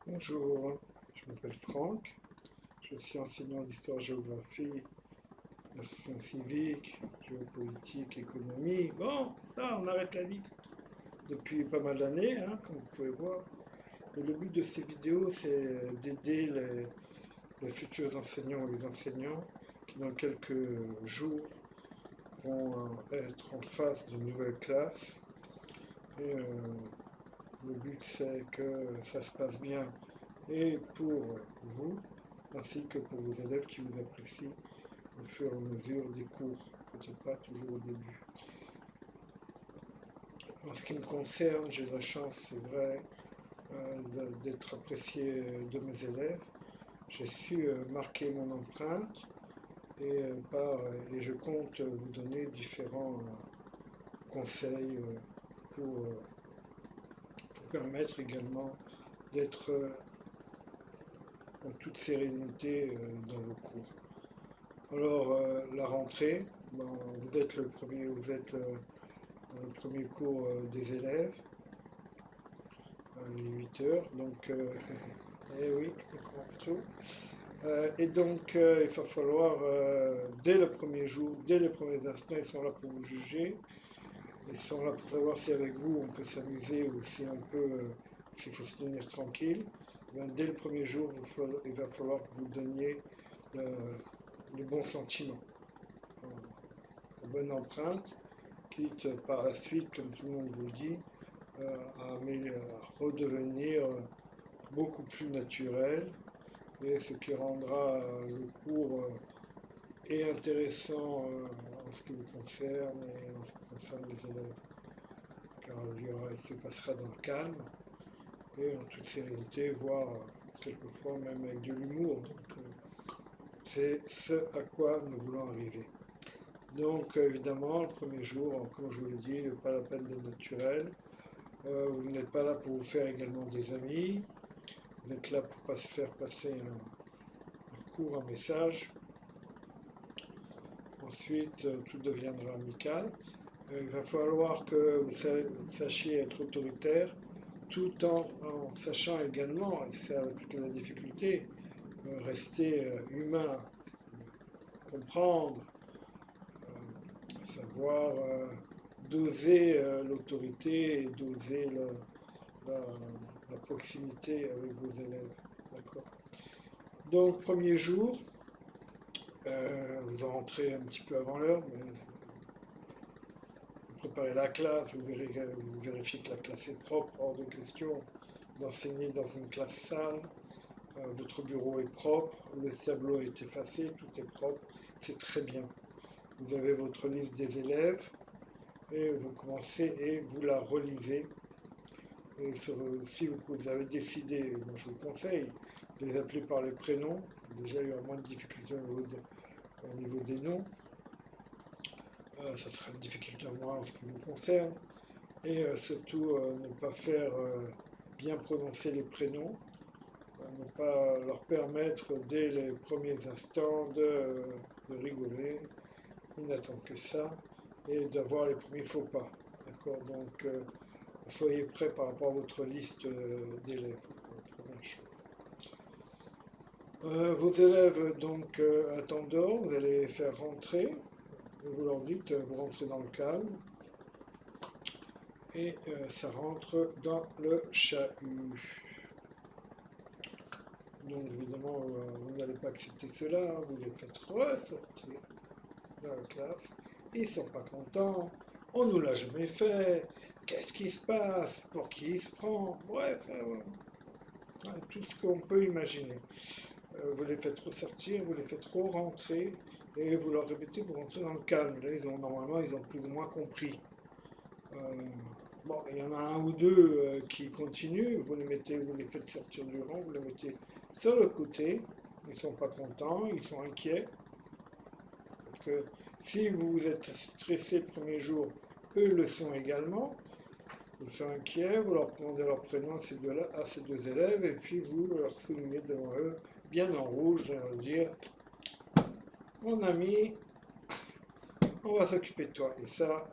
Bonjour, je m'appelle Franck, je suis enseignant d'histoire-géographie, sciences civiques, géopolitique, économie. Bon, là on arrête la liste depuis pas mal d'années, hein, comme vous pouvez voir. Et le but de ces vidéos, c'est d'aider les futurs enseignants et les enseignants qui dans quelques jours vont être en face d'une nouvelle classe. Et le but c'est que ça se passe bien et pour vous, ainsi que pour vos élèves qui vous apprécient au fur et à mesure des cours, peut-être pas toujours au début. En ce qui me concerne, j'ai la chance, c'est vrai, d'être apprécié de mes élèves. J'ai su marquer mon empreinte et je compte vous donner différents conseils pour vous permettre également d'être en toute sérénité dans vos cours. Alors, la rentrée, bon, vous êtes le premier cours des élèves, les 8 heures, donc, eh oui, on commence tôt. Et donc, il va falloir, dès le premier jour, dès les premiers instants, ils sont là pour vous juger, ils sont là pour savoir si avec vous on peut s'amuser ou si on peut, s'il faut se tenir tranquille. Eh bien, dès le premier jour, il va falloir que vous donniez le, le bon sentiment, la bonne empreinte, quitte par la suite, comme tout le monde vous le dit, à redevenir beaucoup plus naturel, et ce qui rendra le cours et intéressant en ce qui vous concerne et en ce qui concerne les élèves, car il se passera dans le calme et en toute sérénité, voire quelquefois même avec de l'humour. Donc c'est ce à quoi nous voulons arriver. Donc évidemment, le premier jour, comme je vous l'ai dit, pas la peine d'être naturel. Vous n'êtes pas là pour vous faire également des amis. Vous êtes là pour pas se faire passer un court, un message. Ensuite, tout deviendra amical. Il va falloir que vous sachiez être autoritaire tout en sachant également, et c'est toute la difficulté, rester humain, comprendre, savoir doser l'autorité et doser la, la proximité avec vos élèves. D'accord. Donc, premier jour, vous rentrez un petit peu avant l'heure, mais vous préparez la classe, vous vérifiez que la classe est propre, hors de question d'enseigner dans une classe sale. Votre bureau est propre, le tableau est effacé, tout est propre, c'est très bien. Vous avez votre liste des élèves et vous commencez et vous la relisez. Et si vous avez décidé, moi je vous conseille de les appeler par les prénoms. Déjà il y aura moins de difficultés au niveau des noms. Ça sera une difficulté en moins en ce qui vous concerne. Et surtout ne pas faire bien prononcer les prénoms, ne pas leur permettre dès les premiers instants de rigoler, ils n'attendent que ça, et d'avoir les premiers faux pas. D'accord. Donc soyez prêts par rapport à votre liste d'élèves, première chose. Vos élèves donc attendent dehors, vous allez les faire rentrer, et vous leur dites, vous rentrez dans le calme, et ça rentre dans le chahut. Donc évidemment, vous n'allez pas accepter cela, hein, vous les faites ressortir de la classe. Ils sont pas contents, on nous l'a jamais fait, qu'est-ce qui se passe, pour qui il se prend, bref, tout ce qu'on peut imaginer. Vous les faites ressortir, vous les faites re-rentrer, et vous leur répétez, vous rentrez dans le calme. Là, normalement, ils ont plus ou moins compris. Euh, bon, il y en a un ou deux qui continuent, vous les faites sortir du rang, vous les mettez sur le côté, ils ne sont pas contents, ils sont inquiets, parce que si vous vous êtes stressé le premier jour, eux le sont également, ils sont inquiets, vous leur demandez leur prénom à ces deux élèves, et puis vous leur soulignez devant eux, bien en rouge, de leur dire, mon ami, on va s'occuper de toi. Et ça,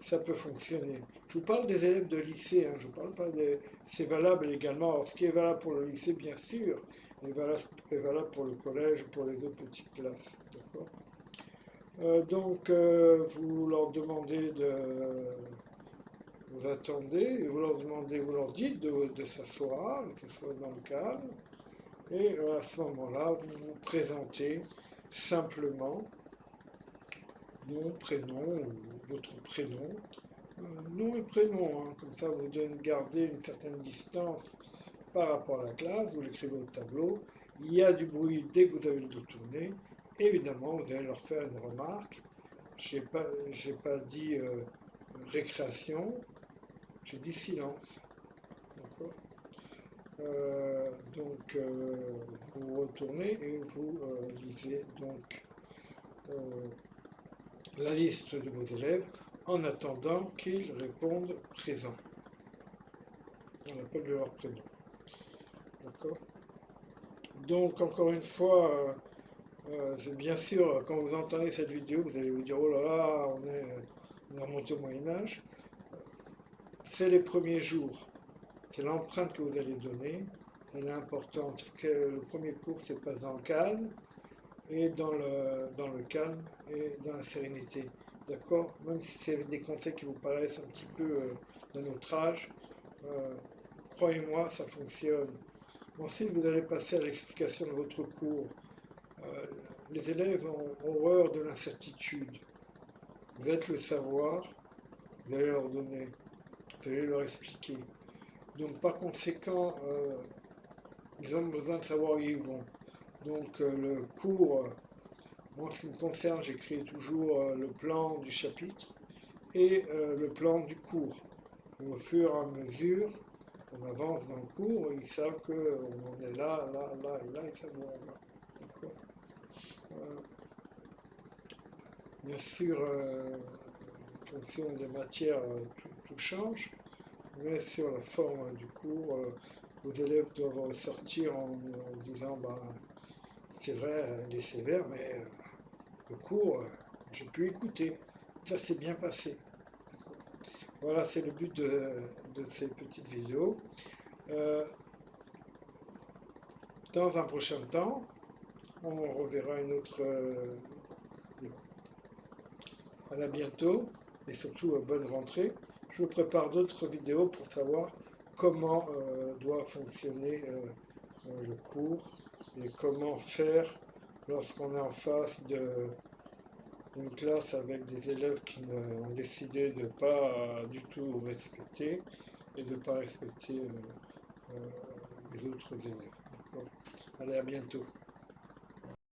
ça peut fonctionner. Je vous parle des élèves de lycée, hein, je vous parle pas des... C'est valable également. Alors, ce qui est valable pour le lycée, bien sûr, est valable pour le collège ou pour les autres petites classes. D'accord. Vous leur demandez vous attendez, et vous leur demandez, vous leur dites de s'asseoir, que ce soit dans le calme, et à ce moment-là, vous vous présentez simplement nom, prénom, ou votre prénom, nom et prénom, hein, comme ça vous devez garder une certaine distance par rapport à la classe, vous l'écrivez au tableau, il y a du bruit dès que vous avez le dos tourné, évidemment vous allez leur faire une remarque, j'ai pas dit récréation, j'ai dit silence. D'accord. Vous retournez et vous lisez donc euh, la liste de vos élèves en attendant qu'ils répondent présent. On appelle de leur prénom. D'accord. Donc encore une fois, c'est bien sûr, quand vous entendez cette vidéo, vous allez vous dire oh là là, on est remonté au Moyen Âge. C'est les premiers jours, c'est l'empreinte que vous allez donner. Elle est importante. Que le premier cours se passe dans le calme et dans le calme et dans la sérénité. D'accord. Même si c'est des conseils qui vous paraissent un petit peu d'un autre âge, euh, croyez-moi, ça fonctionne. Ensuite, vous allez passer à l'explication de votre cours. Euh, les élèves ont horreur de l'incertitude. Vous êtes le savoir, vous allez leur donner, vous allez leur expliquer. Donc par conséquent, ils ont besoin de savoir où ils vont. Donc le cours, moi en ce qui me concerne, j'écris toujours le plan du chapitre et le plan du cours. Et au fur et à mesure qu'on avance dans le cours, ils savent qu'on en est là, là, là et là, ils savent où on va. D'accord. Euh, Bien sûr, en fonction des matières, tout change, mais sur la forme du cours, vos élèves doivent ressortir en disant bah, c'est vrai, il est sévère, mais le cours, j'ai pu écouter. Ça s'est bien passé. Voilà, c'est le but de ces petites vidéos. Euh, dans un prochain temps, on reverra une autre. À bientôt et surtout bonne rentrée. Je vous prépare d'autres vidéos pour savoir comment doit fonctionner le cours et comment faire lorsqu'on est en face d'une classe avec des élèves qui ont décidé de ne pas du tout respecter et de ne pas respecter les autres élèves. Allez, à bientôt.